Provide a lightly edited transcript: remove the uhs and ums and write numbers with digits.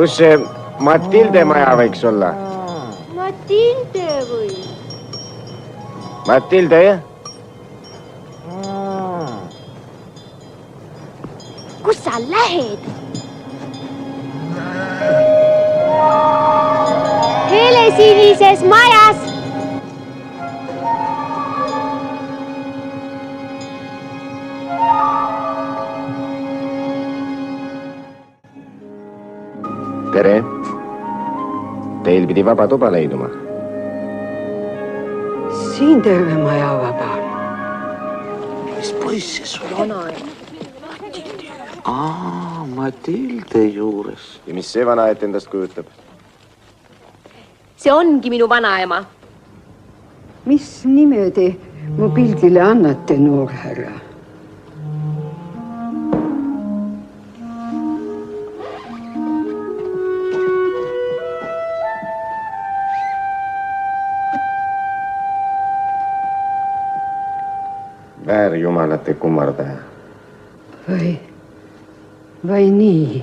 Kus see Matilde maja võiks olla? Matilde või? Matilde, jah? Kus sa lähed? Helesinises majas. Tere. Teil pidi vaba tuba leiduma. Siin terve maja vaba. Mis poiss see sul on? Matilde juures. Ja mis see vanaet endast kujutab? See ongi minu vanaema. Mis nime te mu pildile annate, noor härra? Väärjumalate kummardaja. Vai nii?